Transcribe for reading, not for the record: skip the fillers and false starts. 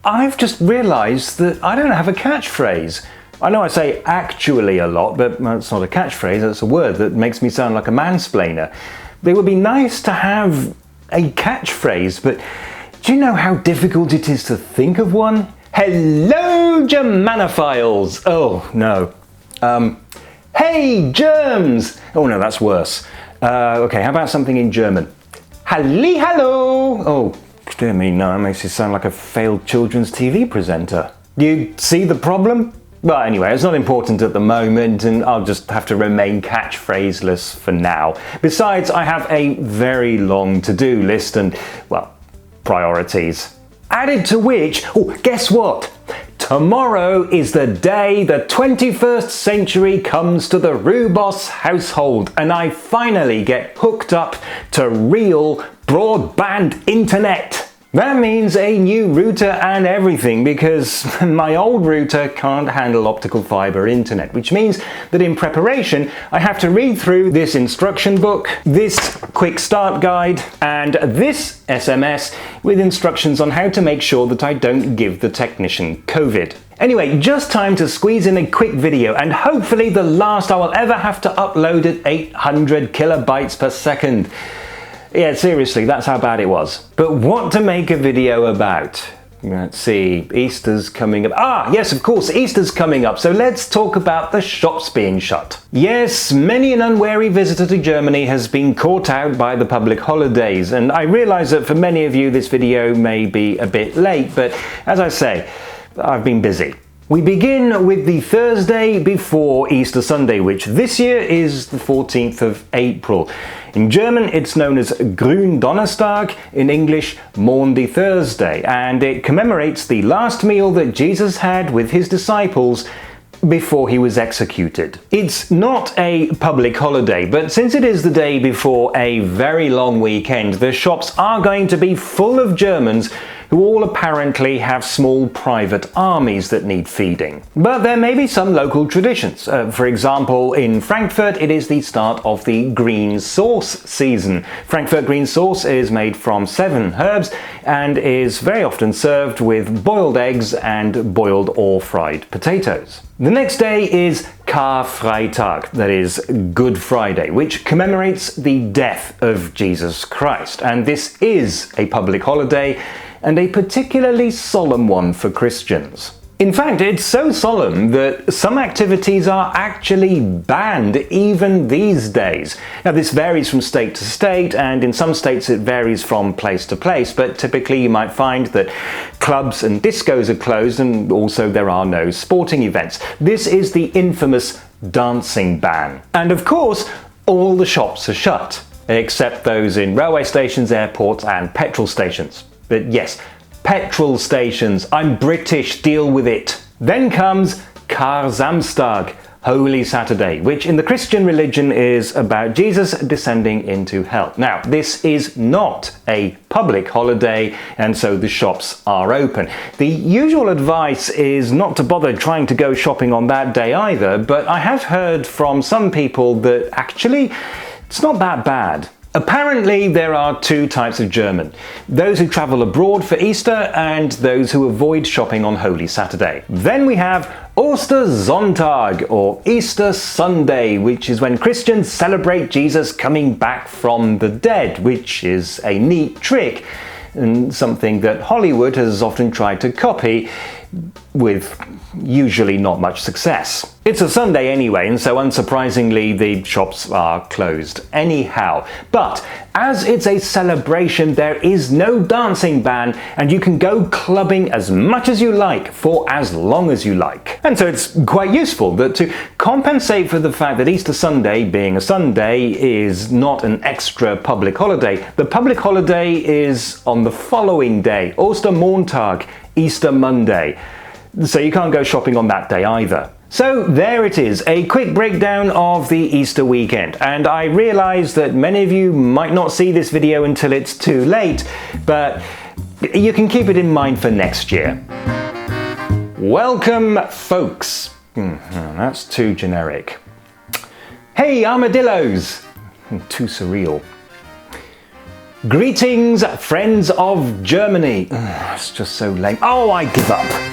I've just realised that I don't have a catchphrase. I know I say actually a lot, but it's not a catchphrase, it's a word that makes me sound like a mansplainer. It would be nice to have a catchphrase, but do you know how difficult it is to think of one? Hello, Germanophiles! Oh, no. Hey, germs! Oh no, that's worse. Okay, how about something in German? Halli-hallo! Oh, dear me, no, that makes you sound like a failed children's TV presenter. Do you see the problem? Well, anyway, it's not important at the moment, and I'll just have to remain catchphraseless for now. Besides, I have a very long to-do list and, well, priorities. Added to which, oh, guess what? Tomorrow is the day the 21st century comes to the Rubos household, and I finally get hooked up to real broadband internet. That means a new router and everything, because my old router can't handle optical fiber internet, which means that in preparation I have to read through this instruction book, this quick start guide, and this SMS with instructions on how to make sure that I don't give the technician COVID. Anyway, just time to squeeze in a quick video, and hopefully the last I will ever have to upload at 800 kilobytes per second. Yeah, seriously, that's how bad it was. But what to make a video about? Let's see, Easter's coming up. Ah, yes, of course, Easter's coming up, so let's talk about the shops being shut. Yes, many an unwary visitor to Germany has been caught out by the public holidays, and I realise that for many of you this video may be a bit late, but as I say, I've been busy. We begin with the Thursday before Easter Sunday, which this year is the 14th of April. In German, it's known as Gründonnerstag, in English, Maundy Thursday, and it commemorates the last meal that Jesus had with his disciples before he was executed. It's not a public holiday, but since it is the day before a very long weekend, the shops are going to be full of Germans who all apparently have small private armies that need feeding. But there may be some local traditions. For example, in Frankfurt it is the start of the green sauce season. Frankfurt green sauce is made from 7 herbs and is very often served with boiled eggs and boiled or fried potatoes. The next day is Karfreitag, that is Good Friday, which commemorates the death of Jesus Christ. And this is a public holiday and a particularly solemn one for Christians. In fact, it's so solemn that some activities are actually banned even these days. Now, this varies from state to state, and in some states it varies from place to place, but typically you might find that clubs and discos are closed, and also there are no sporting events. This is the infamous dancing ban. And of course, all the shops are shut, except those in railway stations, airports, and petrol stations. But yes, petrol stations. I'm British, deal with it. Then comes Kar-Samstag, Holy Saturday, which in the Christian religion is about Jesus descending into hell. Now, this is not a public holiday, and so the shops are open. The usual advice is not to bother trying to go shopping on that day either, but I have heard from some people that actually it's not that bad. Apparently, there are 2 types of German. Those who travel abroad for Easter and those who avoid shopping on Holy Saturday. Then we have Ostersonntag, or Easter Sunday, which is when Christians celebrate Jesus coming back from the dead, which is a neat trick and something that Hollywood has often tried to copy, with usually not much success. It's a Sunday anyway, and so unsurprisingly the shops are closed anyhow. But as it's a celebration, there is no dancing ban, and you can go clubbing as much as you like for as long as you like. And so it's quite useful that to compensate for the fact that Easter Sunday, being a Sunday, is not an extra public holiday, the public holiday is on the following day, Ostermontag, Easter Monday. So you can't go shopping on that day either. So there it is, a quick breakdown of the Easter weekend, and I realise that many of you might not see this video until it's too late, but you can keep it in mind for next year. Welcome, folks. That's too generic. Hey, armadillos! Too surreal. Greetings, friends of Germany. It's just so lame. Oh, I give up.